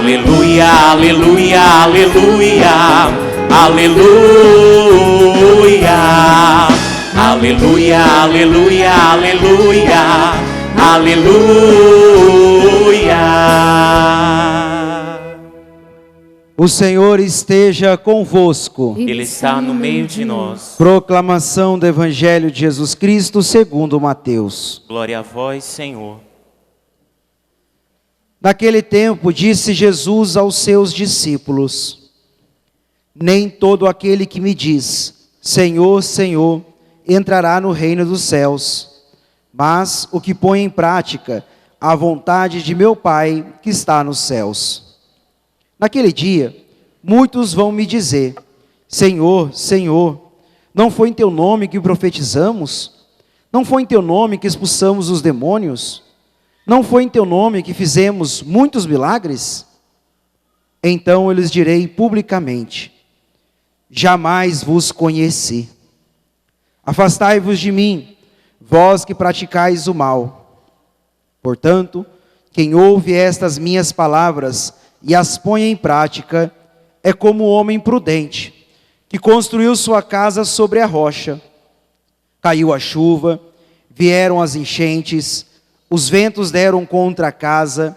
Aleluia, aleluia, aleluia, aleluia, aleluia, aleluia, aleluia, aleluia. O Senhor esteja convosco. Ele está no meio de nós. Proclamação do Evangelho de Jesus Cristo segundo Mateus. Glória a vós, Senhor. Naquele tempo disse Jesus aos seus discípulos: nem todo aquele que me diz, Senhor, Senhor, entrará no reino dos céus, mas o que põe em prática a vontade de meu Pai que está nos céus. Naquele dia, muitos vão me dizer, Senhor, Senhor, não foi em teu nome que profetizamos? Não foi em teu nome que expulsamos os demônios? Não foi em teu nome que fizemos muitos milagres? Então eu lhes direi publicamente, jamais vos conheci. Afastai-vos de mim, vós que praticais o mal. Portanto, quem ouve estas minhas palavras e as põe em prática, é como o homem prudente, que construiu sua casa sobre a rocha. Caiu a chuva, vieram as enchentes, os ventos deram contra a casa,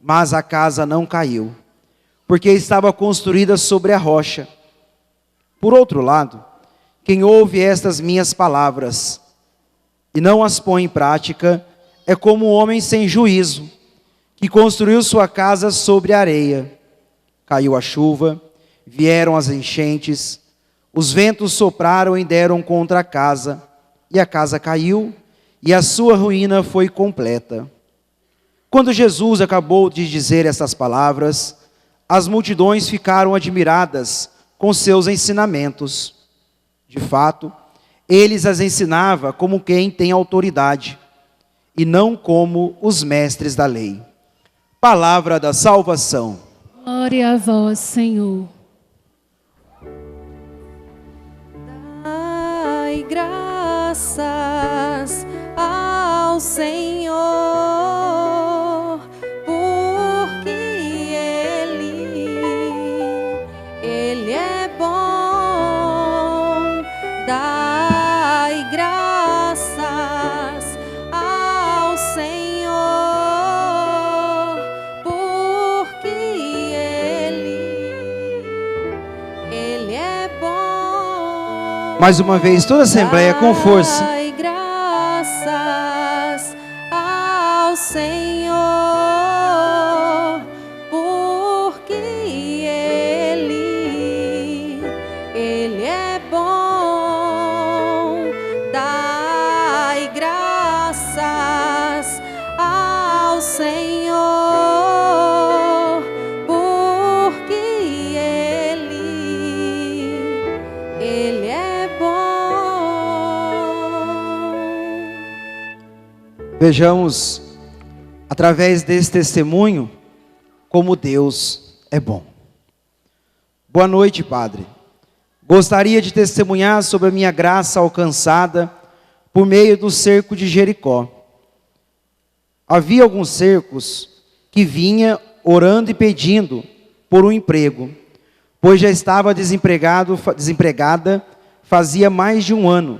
mas a casa não caiu, porque estava construída sobre a rocha. Por outro lado, quem ouve estas minhas palavras e não as põe em prática, é como um homem sem juízo, que construiu sua casa sobre a areia. Caiu a chuva, vieram as enchentes, os ventos sopraram e deram contra a casa, e a casa caiu, e a sua ruína foi completa. Quando Jesus acabou de dizer essas palavras, as multidões ficaram admiradas com seus ensinamentos. De fato, ele as ensinava como quem tem autoridade, e não como os mestres da lei. Palavra da salvação. Glória a vós, Senhor. Dai graças ao Senhor, porque Ele é bom. Dai graças ao Senhor, porque Ele é bom. Mais uma vez, toda a Assembleia com força. Dai graças ao Senhor, porque Ele é bom. Dai graças ao Senhor, porque Ele é bom. Vejamos, através desse testemunho, como Deus é bom. Boa noite, Padre. Gostaria de testemunhar sobre a minha graça alcançada por meio do cerco de Jericó. Havia alguns cercos que vinha orando e pedindo por um emprego, pois já estava desempregada fazia mais de um ano,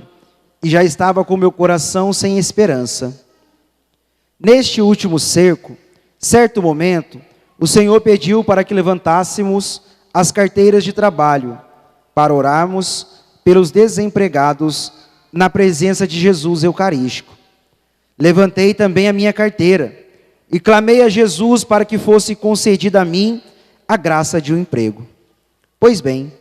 e já estava com meu coração sem esperança. Neste último cerco, certo momento, o Senhor pediu para que levantássemos as carteiras de trabalho, para orarmos pelos desempregados na presença de Jesus Eucarístico. Levantei também a minha carteira e clamei a Jesus para que fosse concedida a mim a graça de um emprego. Pois bem,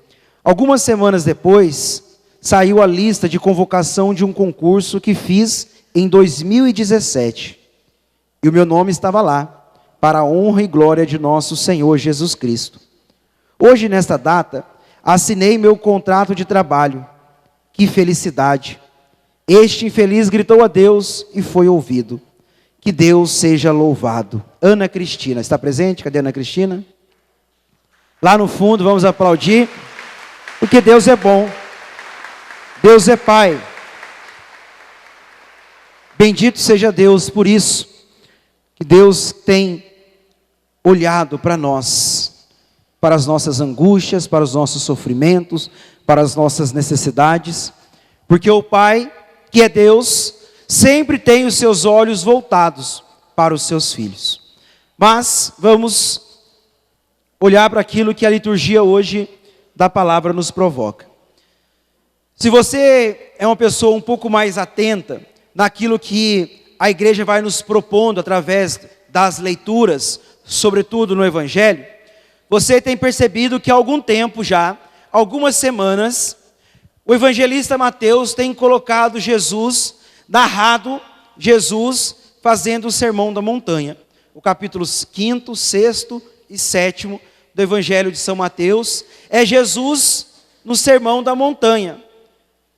algumas semanas depois, saiu a lista de convocação de um concurso que fiz em 2017. E o meu nome estava lá, para a honra e glória de nosso Senhor Jesus Cristo. Hoje, nesta data, assinei meu contrato de trabalho. Que felicidade! Este infeliz gritou a Deus e foi ouvido. Que Deus seja louvado. Ana Cristina, está presente? Cadê a Ana Cristina? Lá no fundo, vamos aplaudir, porque Deus é bom. Deus é Pai. Bendito seja Deus por isso, que Deus tem olhado para nós, para as nossas angústias, para os nossos sofrimentos, para as nossas necessidades, porque o Pai, que é Deus, sempre tem os seus olhos voltados para os seus filhos. Mas vamos olhar para aquilo que a liturgia hoje da palavra nos provoca. Se você é uma pessoa um pouco mais atenta naquilo que a igreja vai nos propondo através das leituras, sobretudo no Evangelho, você tem percebido que há algum tempo já, algumas semanas, o evangelista Mateus tem colocado Jesus, narrado Jesus fazendo o Sermão da Montanha. O capítulos 5º, 6º e 7º do Evangelho de São Mateus é Jesus no Sermão da Montanha.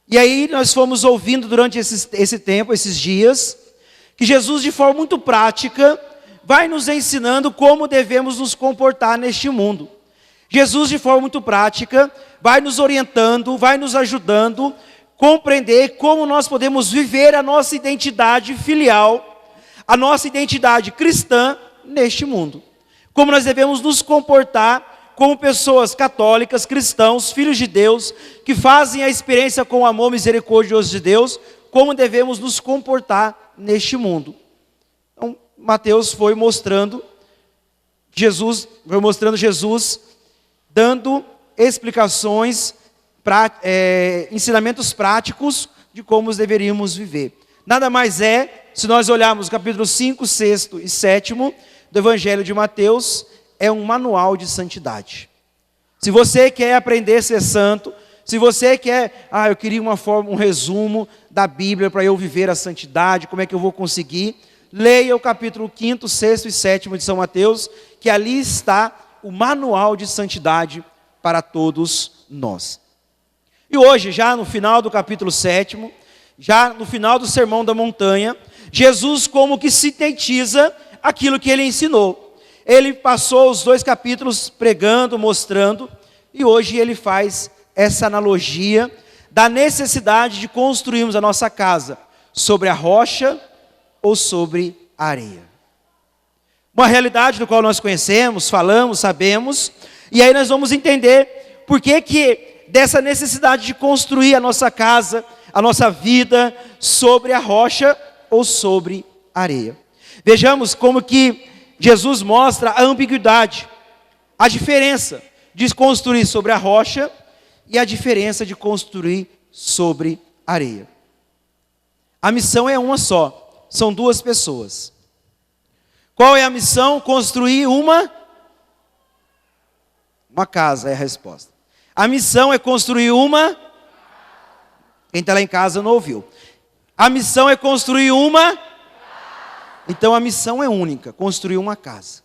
E aí nós fomos ouvindo durante esse tempo, esses dias, que Jesus de forma muito prática vai nos ensinando como devemos nos comportar neste mundo. Jesus de forma muito prática vai nos orientando, vai nos ajudando a compreender como nós podemos viver a nossa identidade filial, a nossa identidade cristã neste mundo. Como nós devemos nos comportar como pessoas católicas, cristãos, filhos de Deus, que fazem a experiência com o amor misericordioso de Deus, como devemos nos comportar neste mundo. Então, Mateus foi mostrando Jesus dando explicações, ensinamentos práticos de como deveríamos viver. Nada mais é, se nós olharmos capítulos 5, 6º e 7º do Evangelho de Mateus, é um manual de santidade. Se você quer aprender a ser santo, se você quer, eu queria um resumo da Bíblia para eu viver a santidade, como é que eu vou conseguir? Leia o capítulo 5º, 6º e 7º de São Mateus, que ali está o manual de santidade para todos nós. E hoje, já no final do capítulo 7º, já no final do Sermão da Montanha, Jesus como que sintetiza aquilo que ele ensinou. Ele passou os 2 capítulos pregando, mostrando, e hoje ele faz essa analogia da necessidade de construirmos a nossa casa sobre a rocha ou sobre a areia. Uma realidade do qual nós conhecemos, falamos, sabemos, e aí nós vamos entender por que dessa necessidade de construir a nossa casa, a nossa vida sobre a rocha ou sobre a areia. Vejamos como que Jesus mostra a ambiguidade, a diferença de construir sobre a rocha e a diferença de construir sobre a areia. A missão é uma só, são 2 pessoas. Qual é a missão? Construir uma casa é a resposta. A missão é construir uma... Quem está lá em casa não ouviu. A missão é construir uma... Então a missão é única, construir uma casa.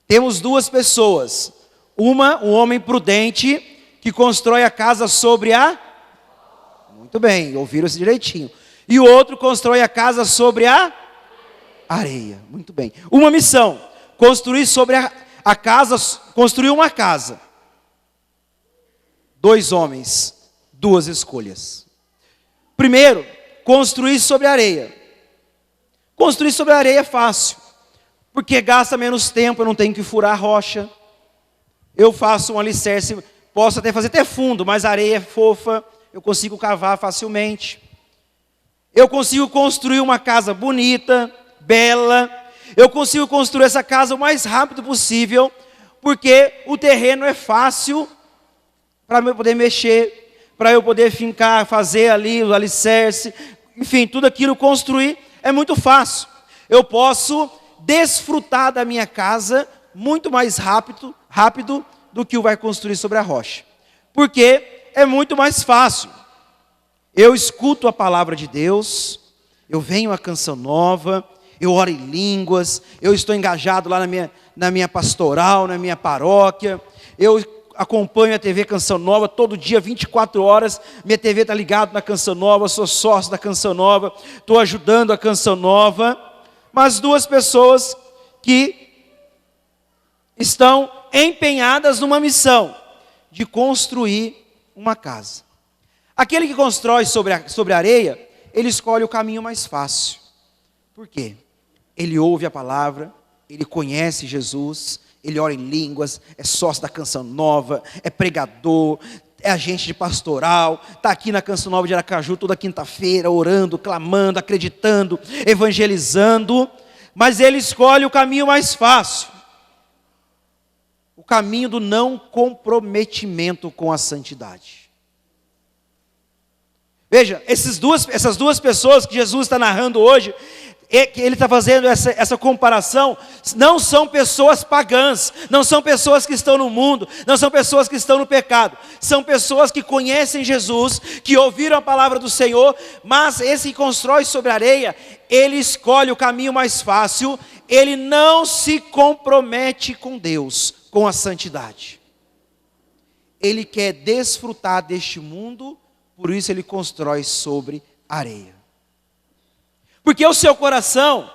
Temos 2 pessoas. Uma, um homem prudente, que constrói a casa sobre a... Muito bem, ouviram isso direitinho. E o outro constrói a casa sobre a... areia. Muito bem. Uma missão, construir sobre a casa, construir uma casa. 2 homens, 2 escolhas. Primeiro, construir sobre a areia. Construir sobre a areia é fácil, porque gasta menos tempo, eu não tenho que furar a rocha. Eu faço um alicerce, posso até fazer até fundo, mas a areia é fofa, eu consigo cavar facilmente. Eu consigo construir uma casa bonita, bela. Eu consigo construir essa casa o mais rápido possível, porque o terreno é fácil para eu poder mexer, para eu poder fincar, fazer ali o alicerce, enfim, tudo aquilo construir. É muito fácil. Eu posso desfrutar da minha casa muito mais rápido do que o vai construir sobre a rocha. Porque é muito mais fácil. Eu escuto a palavra de Deus, eu venho à Canção Nova, eu oro em línguas, eu estou engajado lá na minha pastoral, na minha paróquia, eu acompanho a TV Canção Nova, todo dia, 24 horas, minha TV está ligada na Canção Nova, sou sócio da Canção Nova, estou ajudando a Canção Nova, mas 2 pessoas que estão empenhadas numa missão de construir uma casa. Aquele que constrói sobre a areia, ele escolhe o caminho mais fácil. Por quê? Ele ouve a palavra, ele conhece Jesus, ele ora em línguas, é sócio da Canção Nova, é pregador, é agente de pastoral, está aqui na Canção Nova de Aracaju toda quinta-feira, orando, clamando, acreditando, evangelizando, mas ele escolhe o caminho mais fácil, o caminho do não comprometimento com a santidade. Veja, essas duas pessoas que Jesus está narrando hoje, que ele está fazendo essa comparação, não são pessoas pagãs, não são pessoas que estão no mundo, não são pessoas que estão no pecado, são pessoas que conhecem Jesus, que ouviram a palavra do Senhor, mas esse que constrói sobre a areia, ele escolhe o caminho mais fácil, ele não se compromete com Deus, com a santidade. Ele quer desfrutar deste mundo, por isso ele constrói sobre areia. Porque o seu coração,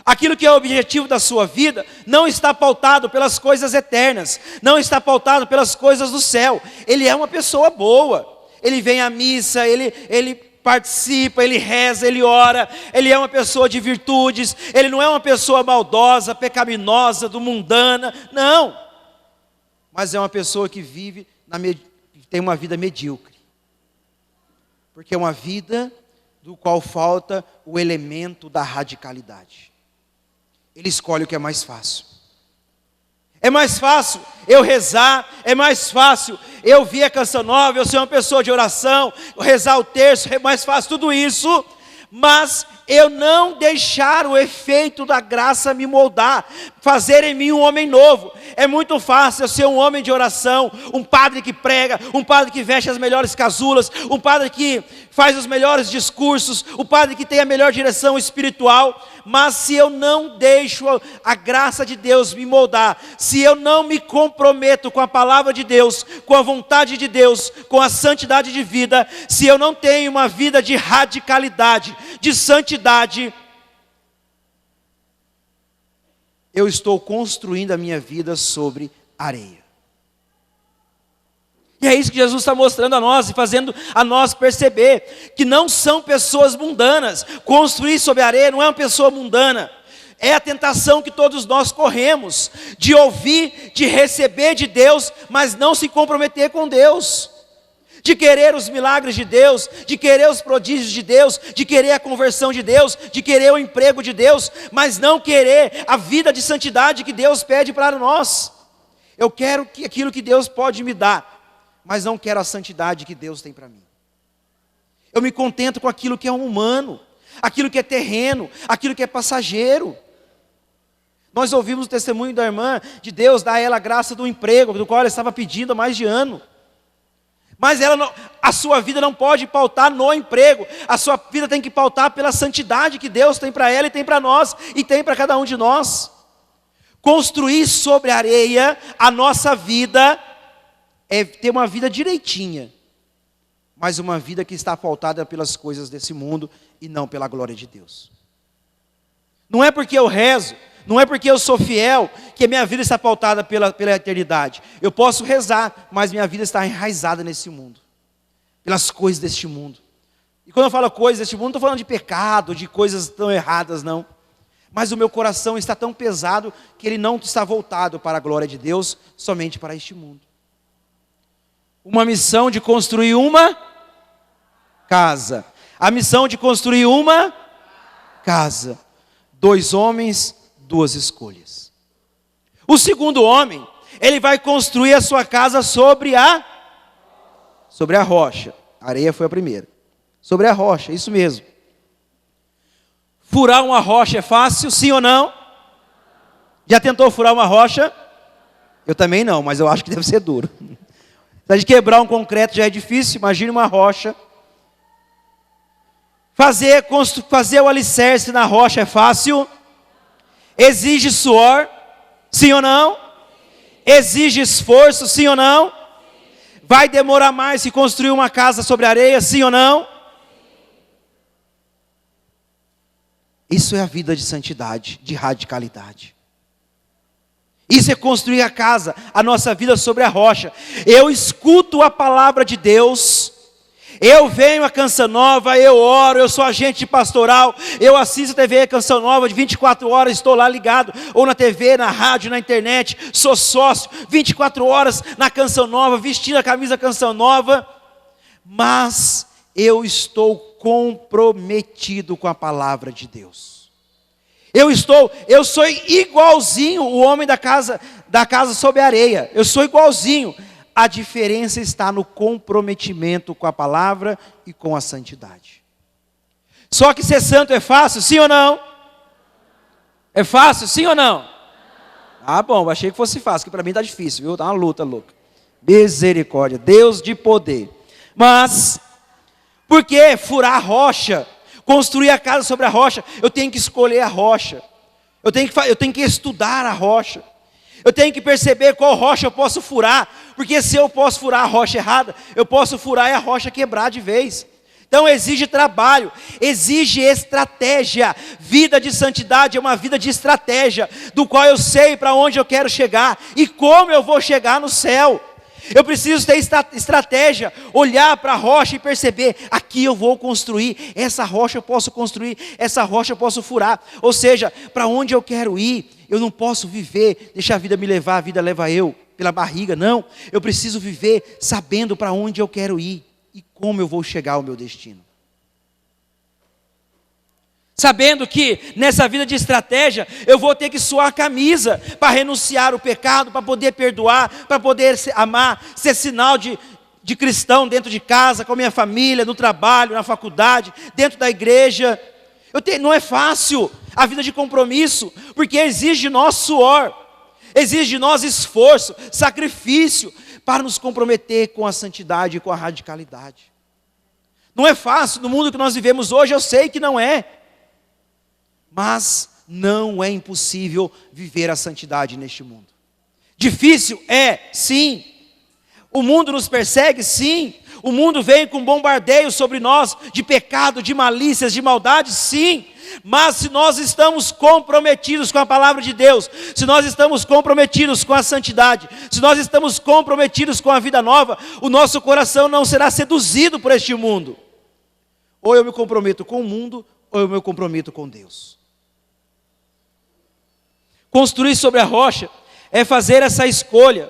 aquilo que é o objetivo da sua vida, não está pautado pelas coisas eternas, não está pautado pelas coisas do céu. Ele é uma pessoa boa, ele vem à missa, ele participa, ele reza, ele ora, ele é uma pessoa de virtudes, ele não é uma pessoa maldosa, pecaminosa, mundana, não. Mas é uma pessoa que vive, tem uma vida medíocre. Porque é uma vida do qual falta o elemento da radicalidade. Ele escolhe o que é mais fácil. É mais fácil eu rezar, é mais fácil eu vir a Canção Nova, eu ser uma pessoa de oração, rezar o terço, é mais fácil tudo isso, mas eu não deixar o efeito da graça me moldar, fazer em mim um homem novo. É muito fácil eu ser um homem de oração, um padre que prega, um padre que veste as melhores casulas, um padre que faz os melhores discursos, o padre que tem a melhor direção espiritual, mas se eu não deixo a graça de Deus me moldar, se eu não me comprometo com a palavra de Deus, com a vontade de Deus, com a santidade de vida, se eu não tenho uma vida de radicalidade, de santidade, eu estou construindo a minha vida sobre areia. E é isso que Jesus está mostrando a nós e fazendo a nós perceber que não são pessoas mundanas. Construir sobre areia não é uma pessoa mundana. É a tentação que todos nós corremos, de ouvir, de receber de Deus, mas não se comprometer com Deus. De querer os milagres de Deus, de querer os prodígios de Deus, de querer a conversão de Deus, de querer o emprego de Deus, mas não querer a vida de santidade que Deus pede para nós. Eu quero aquilo que Deus pode me dar, mas não quero a santidade que Deus tem para mim. Eu me contento com aquilo que é humano, aquilo que é terreno, aquilo que é passageiro. Nós ouvimos o testemunho da irmã de Deus dar a ela a graça do emprego, do qual ela estava pedindo há mais de ano. Mas a sua vida não pode pautar no emprego, a sua vida tem que pautar pela santidade que Deus tem para ela e tem para nós, e tem para cada um de nós. Construir sobre a areia a nossa vida é ter uma vida direitinha, mas uma vida que está pautada pelas coisas desse mundo e não pela glória de Deus. Não é porque eu rezo, não é porque eu sou fiel, que a minha vida está pautada pela eternidade. Eu posso rezar, mas minha vida está enraizada nesse mundo, pelas coisas deste mundo. E quando eu falo coisas deste mundo, não estou falando de pecado, de coisas tão erradas, não. Mas o meu coração está tão pesado, que ele não está voltado para a glória de Deus, somente para este mundo. Uma missão de construir uma casa. A missão de construir uma casa. 2 homens, 2 escolhas. O segundo homem, ele vai construir a sua casa sobre a rocha. A areia foi a primeira. Sobre a rocha, isso mesmo. Furar uma rocha é fácil, sim ou não? Já tentou furar uma rocha? Eu também não, mas eu acho que deve ser duro. De quebrar um concreto já é difícil, imagine uma rocha. Fazer o alicerce na rocha é fácil? Exige suor, sim ou não? Exige esforço, sim ou não? Vai demorar mais se construir uma casa sobre areia, sim ou não? Isso é a vida de santidade, de radicalidade. Isso é construir a casa, a nossa vida sobre a rocha. Eu escuto a palavra de Deus, Eu venho a Canção Nova, eu oro, eu sou agente pastoral, eu assisto TV Canção Nova de 24 horas, estou lá ligado, ou na TV, na rádio, na internet, sou sócio, 24 horas na Canção Nova, vestindo a camisa Canção Nova, mas eu estou comprometido com a palavra de Deus. Eu sou igualzinho o homem da casa sob a areia, eu sou igualzinho. A diferença está no comprometimento com a palavra e com a santidade. Só que ser santo é fácil, sim ou não? É fácil, sim ou não? Ah, bom, achei que fosse fácil, que para mim está difícil, viu? Está uma luta louca. Misericórdia, Deus de poder. Mas, por que furar a rocha? Construir a casa sobre a rocha? Eu tenho que escolher a rocha. Eu tenho que estudar a rocha. Eu tenho que perceber qual rocha eu posso furar, porque se eu posso furar a rocha errada, eu posso furar e a rocha quebrar de vez. Então exige trabalho, exige estratégia. Vida de santidade é uma vida de estratégia, do qual eu sei para onde eu quero chegar e como eu vou chegar no céu. Eu preciso ter estratégia, olhar para a rocha e perceber, aqui eu vou construir, essa rocha eu posso construir, essa rocha eu posso furar. Ou seja, para onde eu quero ir, eu não posso viver, deixar a vida me levar, a vida leva eu, pela barriga, não. Eu preciso viver sabendo para onde eu quero ir e como eu vou chegar ao meu destino. Sabendo que nessa vida de estratégia, eu vou ter que suar a camisa para renunciar ao pecado, para poder perdoar, para poder amar, ser sinal de cristão dentro de casa, com a minha família, no trabalho, na faculdade, dentro da igreja. Não é fácil a vida de compromisso, porque exige de nós suor, exige de nós esforço, sacrifício, para nos comprometer com a santidade e com a radicalidade. Não é fácil, no mundo que nós vivemos hoje, eu sei que não é. Mas não é impossível viver a santidade neste mundo. Difícil é, sim. O mundo nos persegue, sim. O mundo vem com bombardeio sobre nós, de pecado, de malícias, de maldade, sim. Mas se nós estamos comprometidos com a palavra de Deus, se nós estamos comprometidos com a santidade, se nós estamos comprometidos com a vida nova, o nosso coração não será seduzido por este mundo. Ou eu me comprometo com o mundo, ou eu me comprometo com Deus. Construir sobre a rocha é fazer essa escolha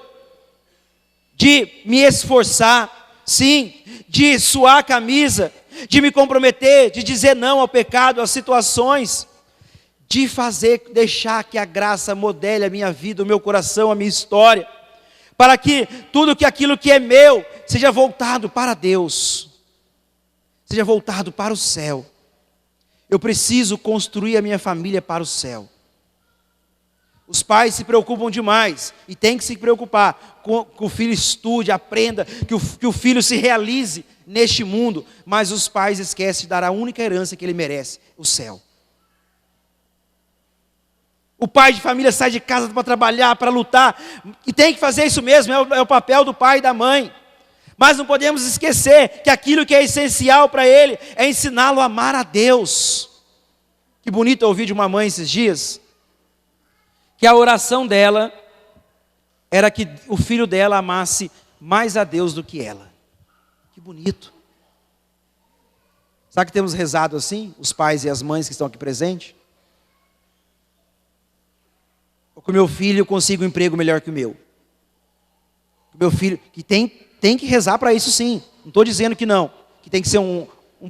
de me esforçar, sim, de suar a camisa, de me comprometer, de dizer não ao pecado, às situações, de deixar que a graça modele a minha vida, o meu coração, a minha história, para que tudo aquilo que é meu seja voltado para Deus, seja voltado para o céu. Eu preciso construir a minha família para o céu. Os pais se preocupam demais, e tem que se preocupar, que o filho estude, aprenda, que o filho se realize neste mundo, mas os pais esquecem de dar a única herança que ele merece, o céu. O pai de família sai de casa para trabalhar, para lutar, e tem que fazer isso mesmo, é o papel do pai e da mãe. Mas não podemos esquecer que aquilo que é essencial para ele é ensiná-lo a amar a Deus. Que bonito eu ouvi de uma mãe esses dias, que a oração dela era que o filho dela amasse mais a Deus do que ela. Que bonito. Sabe que temos rezado assim, os pais e as mães que estão aqui presentes? Ou que o meu filho consiga um emprego melhor que o meu. O meu filho, que tem que rezar para isso sim. Não estou dizendo que não, que tem que ser um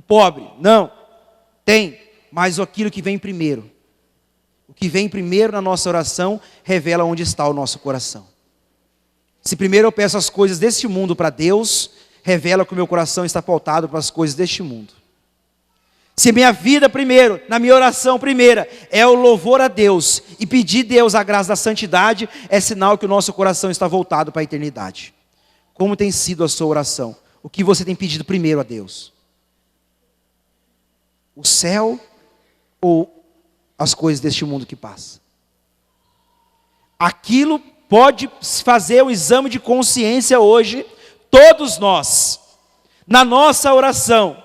pobre. Não, tem, mas aquilo que vem primeiro. O que vem primeiro na nossa oração revela onde está o nosso coração. Se primeiro eu peço as coisas deste mundo para Deus, revela que o meu coração está pautado para as coisas deste mundo. Se minha vida primeiro, na minha oração primeira, é o louvor a Deus e pedir a Deus a graça da santidade, é sinal que o nosso coração está voltado para a eternidade. Como tem sido a sua oração? O que você tem pedido primeiro a Deus? O céu ou as coisas deste mundo que passa? Aquilo pode fazer um exame de consciência hoje, todos nós, na nossa oração.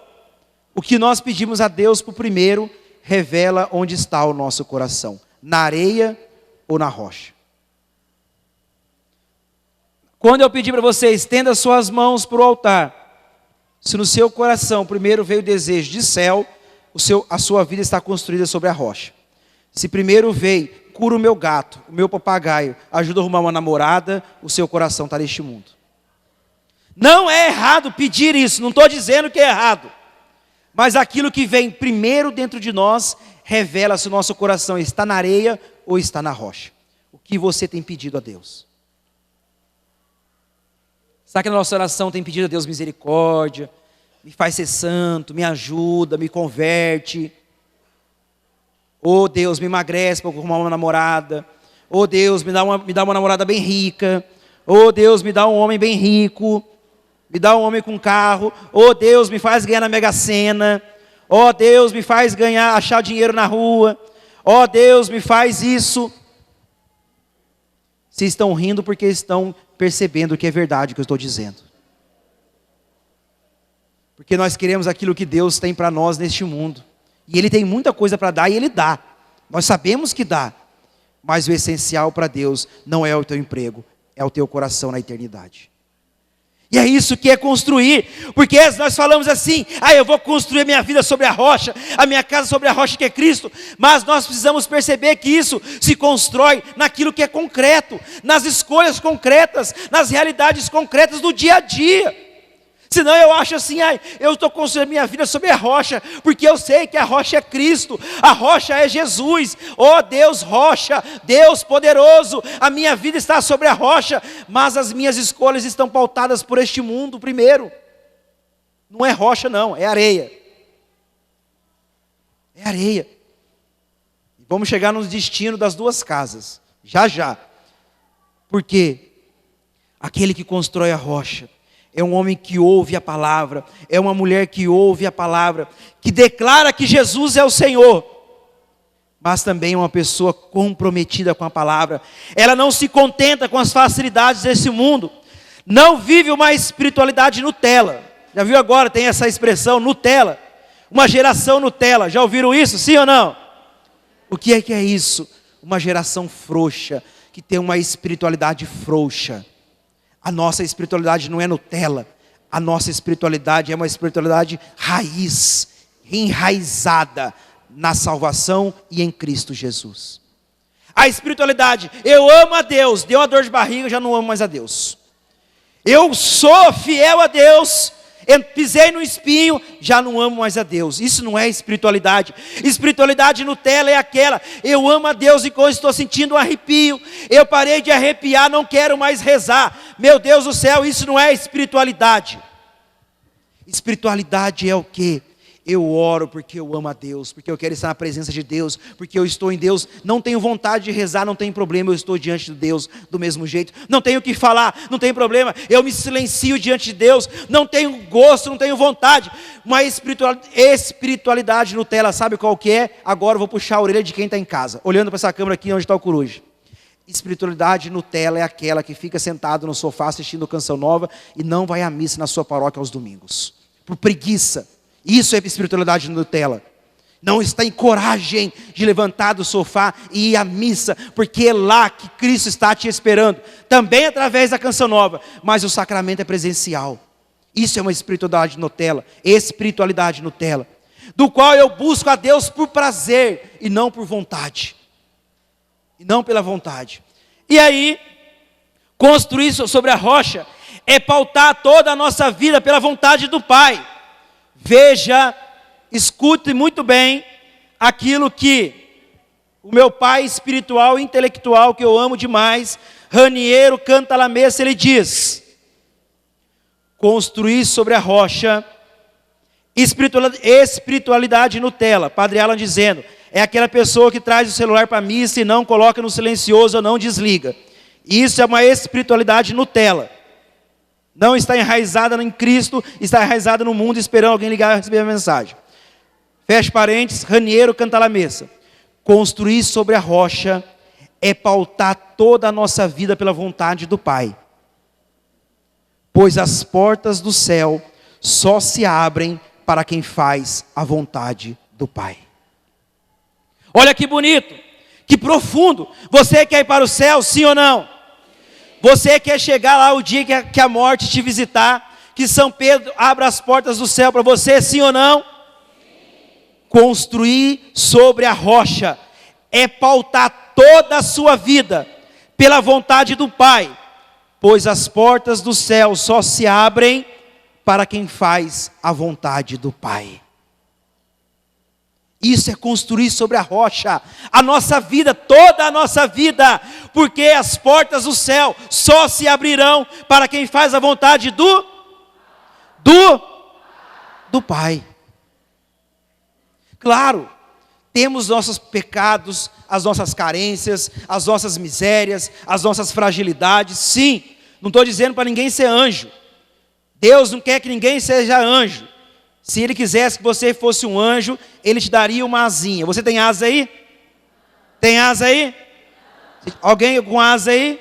O que nós pedimos a Deus por primeiro, revela onde está o nosso coração, na areia ou na rocha. Quando eu pedi para você, estenda suas mãos para o altar, Se no seu coração primeiro veio o desejo de céu, a sua vida está construída sobre a rocha. Se primeiro veio, cura o meu gato, o meu papagaio, ajuda a arrumar uma namorada, o seu coração está neste mundo. Não é errado pedir isso, não estou dizendo que é errado. Mas aquilo que vem primeiro dentro de nós, revela se o nosso coração está na areia ou está na rocha. O que você tem pedido a Deus? Será que na nossa oração tem pedido a Deus misericórdia? Me faz ser santo, me ajuda, me converte. Oh Deus, me emagrece para eu arrumar uma namorada. Oh Deus, me dá uma namorada bem rica. Oh Deus, me dá um homem bem rico. Me dá um homem com carro. Oh Deus, me faz ganhar na Mega Sena. Oh Deus, me faz achar dinheiro na rua. Oh Deus, me faz isso. Vocês estão rindo porque estão percebendo que é verdade o que eu estou dizendo. Porque nós queremos aquilo que Deus tem para nós neste mundo. E Ele tem muita coisa para dar e Ele dá. Nós sabemos que dá. Mas o essencial para Deus não é o teu emprego, é o teu coração na eternidade. E é isso que é construir. Porque nós falamos assim, eu vou construir a minha vida sobre a rocha, a minha casa sobre a rocha que é Cristo. Mas nós precisamos perceber que isso se constrói naquilo que é concreto, nas escolhas concretas, nas realidades concretas do dia a dia. Senão eu acho assim, eu estou construindo minha vida sobre a rocha, porque eu sei que a rocha é Cristo, a rocha é Jesus. Oh Deus rocha, Deus poderoso, a minha vida está sobre a rocha, mas as minhas escolhas estão pautadas por este mundo primeiro. Não é rocha não, é areia. É areia. Vamos chegar no destino das duas casas, já. Porque aquele que constrói a rocha é um homem que ouve a palavra, é uma mulher que ouve a palavra, que declara que Jesus é o Senhor, mas também é uma pessoa comprometida com a palavra. Ela não se contenta com as facilidades desse mundo, não vive uma espiritualidade Nutella. Já viu agora, tem essa expressão Nutella, uma geração Nutella, já ouviram isso, sim ou não? O que é isso? Uma geração frouxa, que tem uma espiritualidade frouxa. A nossa espiritualidade não é Nutella, a nossa espiritualidade é uma espiritualidade raiz, enraizada na salvação e em Cristo Jesus. A espiritualidade, eu amo a Deus, deu uma dor de barriga, já não amo mais a Deus. Eu sou fiel a Deus, pisei no espinho, já não amo mais a Deus. Isso não é espiritualidade. Espiritualidade Nutella é aquela, eu amo a Deus e quando estou sentindo um arrepio, eu parei de arrepiar, não quero mais rezar. Meu Deus do céu, isso não é espiritualidade. Espiritualidade é o quê? Eu oro porque eu amo a Deus, porque eu quero estar na presença de Deus, porque eu estou em Deus, não tenho vontade de rezar, não tem problema, eu estou diante de Deus do mesmo jeito, não tenho o que falar, não tem problema, eu me silencio diante de Deus, não tenho gosto, não tenho vontade. Uma espiritualidade Nutella, sabe qual que é? Agora eu vou puxar a orelha de quem está em casa, olhando para essa câmera aqui onde está o coruja. Espiritualidade Nutella é aquela que fica sentado no sofá assistindo Canção Nova e não vai à missa na sua paróquia aos domingos, por preguiça. Isso é espiritualidade Nutella. Não está em coragem de levantar do sofá e ir à missa, porque é lá que Cristo está te esperando. Também através da Canção Nova, mas o sacramento é presencial. Isso é uma espiritualidade Nutella, espiritualidade Nutella, do qual eu busco a Deus por prazer e não por vontade. E não pela vontade. E aí, construir sobre a rocha é pautar toda a nossa vida pela vontade do Pai. Veja, escute muito bem aquilo que o meu pai espiritual e intelectual, que eu amo demais, Raniero Cantalamessa, ele diz: construir sobre a rocha, espiritualidade Nutella. Padre Alan dizendo, é aquela pessoa que traz o celular para a missa e não coloca no silencioso ou não desliga. Isso é uma espiritualidade Nutella. Não está enraizada em Cristo, está enraizada no mundo, esperando alguém ligar e receber a mensagem. Fecha parênteses, Raniero Cantalamessa. Construir sobre a rocha é pautar toda a nossa vida pela vontade do Pai. Pois as portas do céu só se abrem para quem faz a vontade do Pai. Olha que bonito, que profundo. Você quer ir para o céu, sim ou não? Você quer chegar lá o dia que a morte te visitar, que São Pedro abra as portas do céu para você, sim ou não? Construir sobre a rocha é pautar toda a sua vida pela vontade do Pai, pois as portas do céu só se abrem para quem faz a vontade do Pai. Isso é construir sobre a rocha, a nossa vida, toda a nossa vida, porque as portas do céu só se abrirão para quem faz a vontade do Pai. Claro, temos nossos pecados, as nossas carências, as nossas misérias, as nossas fragilidades, sim. Não estou dizendo para ninguém ser anjo. Deus não quer que ninguém seja anjo. Se Ele quisesse que você fosse um anjo, Ele te daria uma asinha. Você tem asa aí? Tem asa aí? Alguém com asa aí?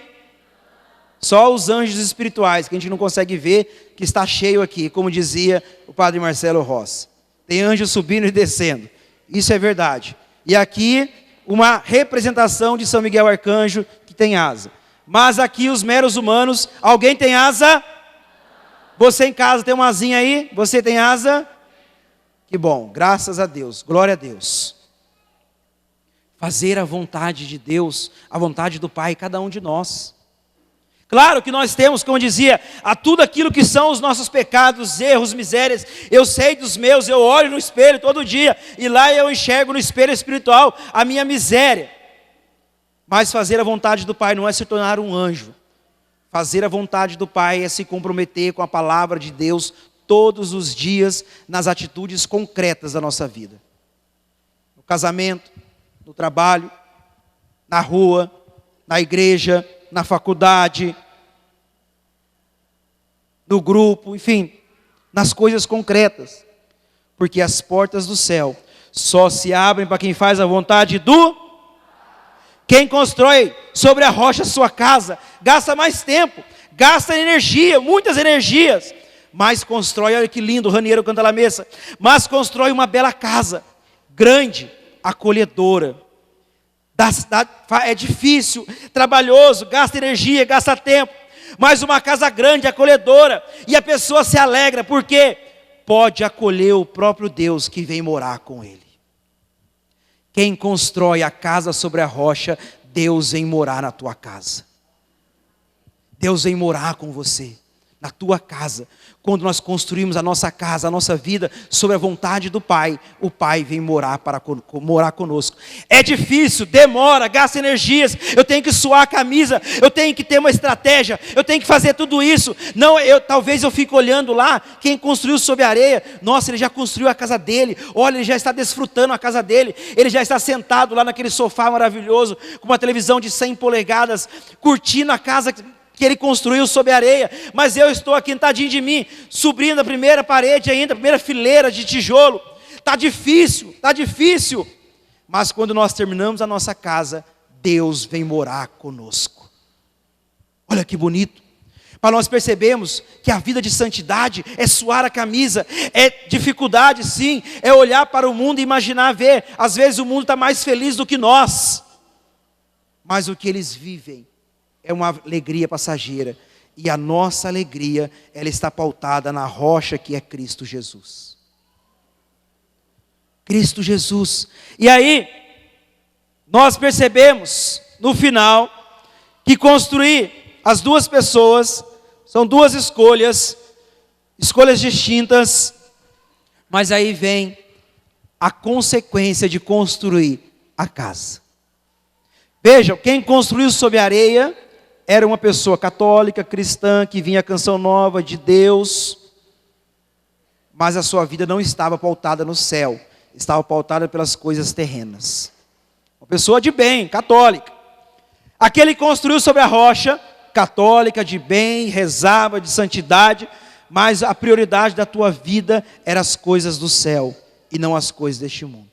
Só os anjos espirituais, que a gente não consegue ver, que está cheio aqui, como dizia o padre Marcelo Rossi. Tem anjo subindo e descendo. Isso é verdade. E aqui, uma representação de São Miguel Arcanjo, que tem asa. Mas aqui, os meros humanos, alguém tem asa? Você em casa tem uma asinha aí? Você tem asa? Que bom, graças a Deus, glória a Deus. Fazer a vontade de Deus, a vontade do Pai, cada um de nós. Claro que nós temos, como dizia, a tudo aquilo que são os nossos pecados, erros, misérias. Eu sei dos meus, eu olho no espelho todo dia, e lá eu enxergo no espelho espiritual a minha miséria. Mas fazer a vontade do Pai não é se tornar um anjo. Fazer a vontade do Pai é se comprometer com a palavra de Deus todos os dias nas atitudes concretas da nossa vida. No casamento, no trabalho, na rua, na igreja, na faculdade, no grupo, enfim, nas coisas concretas. Porque as portas do céu só se abrem para quem faz a vontade do... Quem constrói sobre a rocha a sua casa, gasta mais tempo, gasta energia, muitas energias, mas constrói, olha que lindo, Raniero canta la mesa, mas constrói uma bela casa, grande, acolhedora. É difícil, trabalhoso, gasta energia, gasta tempo, mas uma casa grande, acolhedora, e a pessoa se alegra, porque pode acolher o próprio Deus que vem morar com ele. Quem constrói a casa sobre a rocha, Deus vem morar na tua casa. Deus vem morar com você, na tua casa. Quando nós construímos a nossa casa, a nossa vida, sobre a vontade do Pai, o Pai vem morar morar conosco. É difícil, demora, gasta energias, eu tenho que suar a camisa, eu tenho que ter uma estratégia, eu tenho que fazer tudo isso. Não, talvez eu fique olhando lá, quem construiu sobre a areia, nossa, ele já construiu a casa dele, olha, ele já está desfrutando a casa dele, ele já está sentado lá naquele sofá maravilhoso, com uma televisão de 100 polegadas, curtindo a casa que ele construiu sob a areia, mas eu estou aqui, tadinho de mim, subindo a primeira parede ainda, a primeira fileira de tijolo, está difícil, mas quando nós terminamos a nossa casa, Deus vem morar conosco. Olha que bonito, para nós percebermos que a vida de santidade é suar a camisa, é dificuldade sim, é olhar para o mundo e imaginar, ver, às vezes o mundo está mais feliz do que nós, mas o que eles vivem é uma alegria passageira. E a nossa alegria, ela está pautada na rocha que é Cristo Jesus. Cristo Jesus. E aí, nós percebemos, no final, que construir as duas pessoas, são duas escolhas distintas, mas aí vem a consequência de construir a casa. Vejam, quem construiu sobre a areia, era uma pessoa católica, cristã, que vinha a canção nova de Deus, mas a sua vida não estava pautada no céu, estava pautada pelas coisas terrenas. Uma pessoa de bem, católica. Aquele que construiu sobre a rocha, católica, de bem, rezava, de santidade, mas a prioridade da tua vida eram as coisas do céu, e não as coisas deste mundo.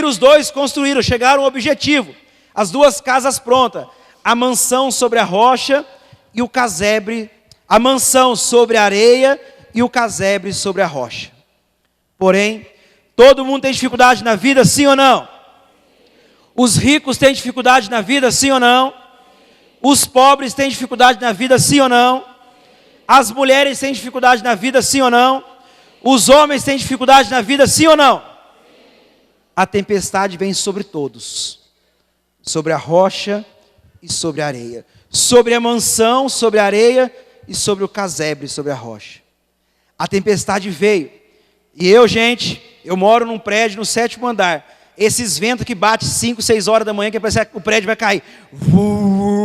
Os dois construíram, chegaram ao objetivo, as duas casas prontas, a mansão sobre a rocha e o casebre, a mansão sobre a areia e o casebre sobre a rocha. Porém, todo mundo tem dificuldade na vida, sim ou não? Os ricos têm dificuldade na vida, sim ou não? Os pobres têm dificuldade na vida, sim ou não? As mulheres têm dificuldade na vida, sim ou não? Os homens têm dificuldade na vida, sim ou não? A tempestade vem sobre todos. Sobre a rocha e sobre a areia. Sobre a mansão, sobre a areia e sobre o casebre, sobre a rocha. A tempestade veio. E eu, gente, eu moro num prédio no 7º andar. Esses ventos que batem 5, 6 horas da manhã, que parece que o prédio vai cair.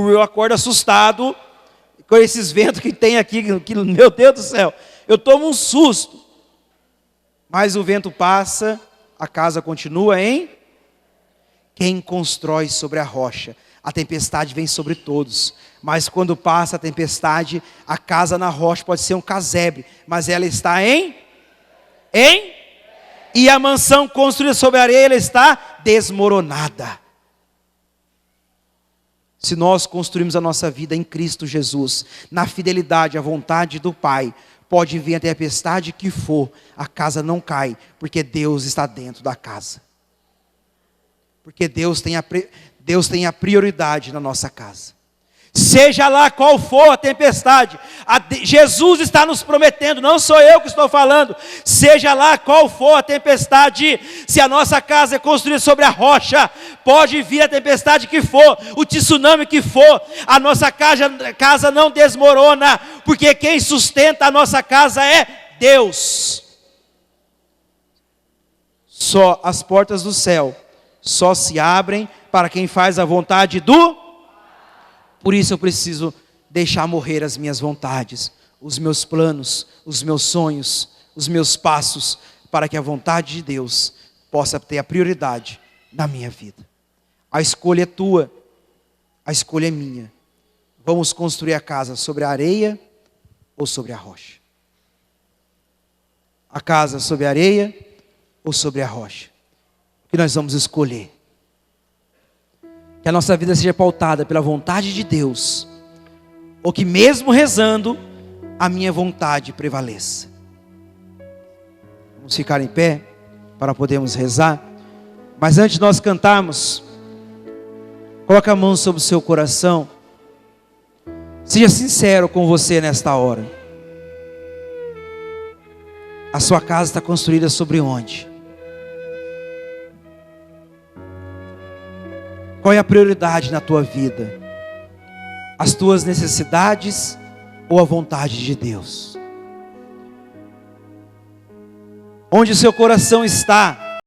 Eu acordo assustado com esses ventos que tem aqui, que, meu Deus do céu. Eu tomo um susto. Mas o vento passa, a casa continua em... Quem constrói sobre a rocha? A tempestade vem sobre todos. Mas quando passa a tempestade, a casa na rocha pode ser um casebre, mas ela está em? E a mansão construída sobre a areia, ela está desmoronada. Se nós construímos a nossa vida em Cristo Jesus, na fidelidade à vontade do Pai, pode vir a tempestade que for, a casa não cai, porque Deus está dentro da casa. Porque Deus tem a prioridade na nossa casa. Seja lá qual for a tempestade, Jesus está nos prometendo, não sou eu que estou falando, seja lá qual for a tempestade, se a nossa casa é construída sobre a rocha, pode vir a tempestade que for, o tsunami que for, a nossa casa não desmorona, porque quem sustenta a nossa casa é Deus. Só as portas do céu só se abrem para quem faz a vontade do... Por isso eu preciso deixar morrer as minhas vontades, os meus planos, os meus sonhos, os meus passos, para que a vontade de Deus possa ter a prioridade na minha vida. A escolha é tua, a escolha é minha. Vamos construir a casa sobre a areia ou sobre a rocha? A casa sobre a areia ou sobre a rocha? O que nós vamos escolher? Que a nossa vida seja pautada pela vontade de Deus, ou que mesmo rezando, a minha vontade prevaleça. Vamos ficar em pé, para podermos rezar. Mas antes de nós cantarmos, coloque a mão sobre o seu coração. Seja sincero com você nesta hora. A sua casa está construída sobre onde? Qual é a prioridade na tua vida? As tuas necessidades ou a vontade de Deus? Onde o seu coração está?